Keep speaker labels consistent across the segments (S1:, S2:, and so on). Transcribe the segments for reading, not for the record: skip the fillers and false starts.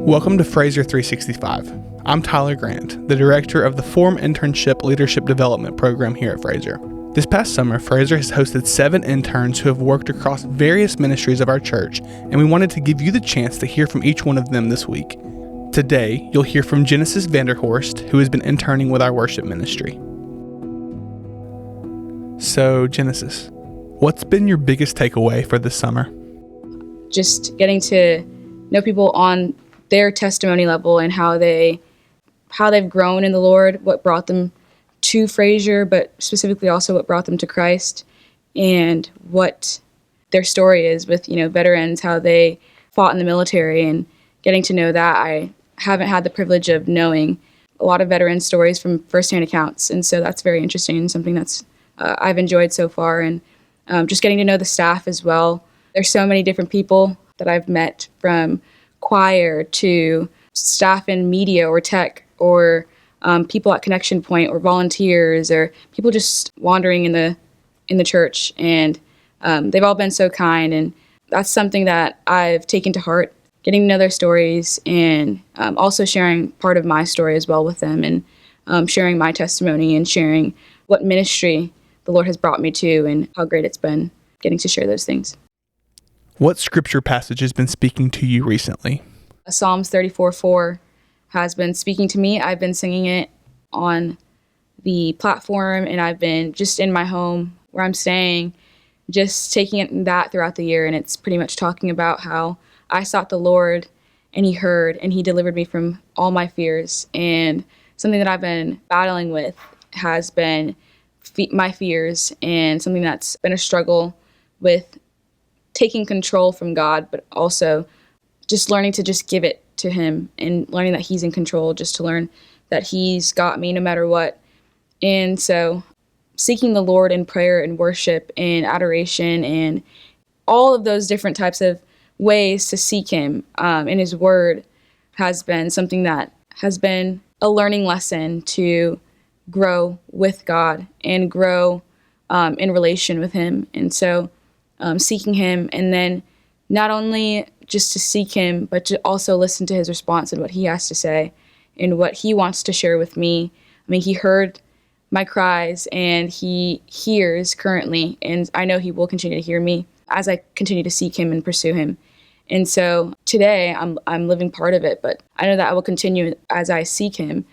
S1: Welcome to Fraser 365. I'm Tyler Grant, the director of the Forum Internship Leadership Development Program here at Fraser. This past summer, Fraser has hosted 7 interns who have worked across various ministries of our church, and we wanted to give you the chance to hear from each one of them this week. Today, you'll hear from Genesis Vanderhorst, who has been interning with our worship ministry. So, Genesis, what's been your biggest takeaway for this summer?
S2: Just getting to know people on their testimony level and how they've grown in the Lord, what brought them to Fraser, but specifically also what brought them to Christ, and what their story is with, veterans, how they fought in the military, and getting to know that. I haven't had the privilege of knowing a lot of veteran stories from firsthand accounts, and so that's very interesting and something that's I've enjoyed so far, and just getting to know the staff as well. There's so many different people that I've met, from choir to staff in media or tech, or people at Connection Point, or volunteers, or people just wandering in the church, and they've all been so kind, and that's something that I've taken to heart, getting to know their stories, and also sharing part of my story as well with them, and sharing my testimony, and sharing what ministry the Lord has brought me to, and how great it's been getting to share those things.
S1: What scripture passage has been speaking to you recently?
S2: Psalms 34:4 has been speaking to me. I've been singing it on the platform, and I've been just in my home where I'm staying, just taking that throughout the year. And it's pretty much talking about how I sought the Lord, and He heard, and He delivered me from all my fears. And something that I've been battling with has been my fears, and something that's been a struggle with taking control from God, but also just learning to just give it to Him, and learning that He's in control, just to learn that He's got me no matter what. And so seeking the Lord in prayer and worship and adoration and all of those different types of ways to seek Him in His Word has been something that has been a learning lesson to grow with God and grow in relation with Him. And so seeking Him, and then not only just to seek Him, but to also listen to His response and what He has to say and what He wants to share with me. I mean, He heard my cries, and He hears currently, and I know He will continue to hear me as I continue to seek Him and pursue Him. And so today I'm living part of it, but I know that I will continue as I seek Him.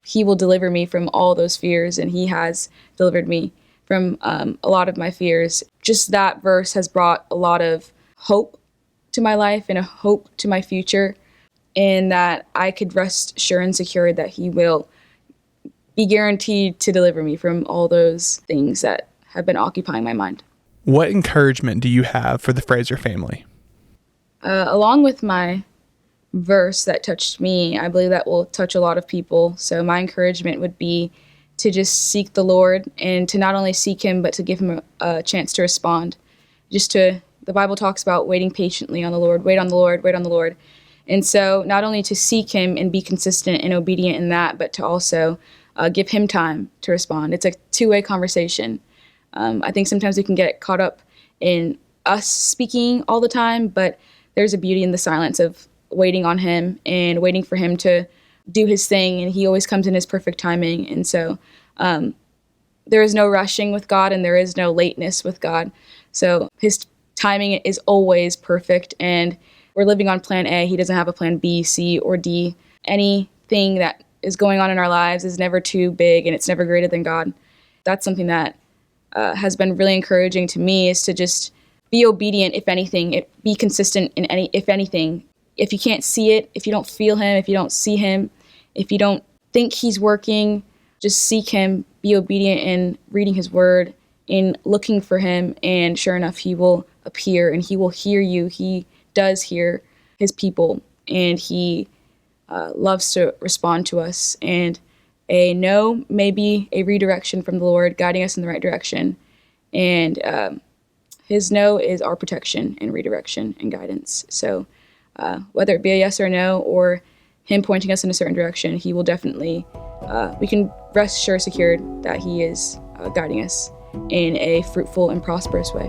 S2: He will deliver me from all those fears, and He has delivered me from a lot of my fears. Just that verse has brought a lot of hope to my life and a hope to my future, and that I could rest sure and secure that He will be guaranteed to deliver me from all those things that have been occupying my mind.
S1: What encouragement do you have for the Fraser family?
S2: Along with my verse that touched me, I believe that will touch a lot of people. So my encouragement would be to just seek the Lord, and to not only seek Him, but to give Him a chance to respond. The Bible talks about waiting patiently on the Lord, wait on the Lord, wait on the Lord. And so not only to seek Him and be consistent and obedient in that, but to also give Him time to respond. It's a two-way conversation. I think sometimes we can get caught up in us speaking all the time, but there's a beauty in the silence of waiting on Him and waiting for Him to do His thing, and He always comes in His perfect timing. And so there is no rushing with God, and there is no lateness with God. So His timing is always perfect, and we're living on plan A. He doesn't have a plan B, C, or D. Anything that is going on in our lives is never too big, and it's never greater than God. That's something that has been really encouraging to me, is to just be obedient, if anything, be consistent in if anything. If you can't see it, if you don't feel Him, if you don't see Him, if you don't think He's working, just seek Him, be obedient in reading His Word, in looking for Him, and sure enough, He will appear, and He will hear you. He does hear His people, and He loves to respond to us. And a no may be a redirection from the Lord, guiding us in the right direction. And His no is our protection and redirection and guidance. So whether it be a yes or no, or Him pointing us in a certain direction, He will definitely, we can rest sure secured that He is guiding us in a fruitful and prosperous way.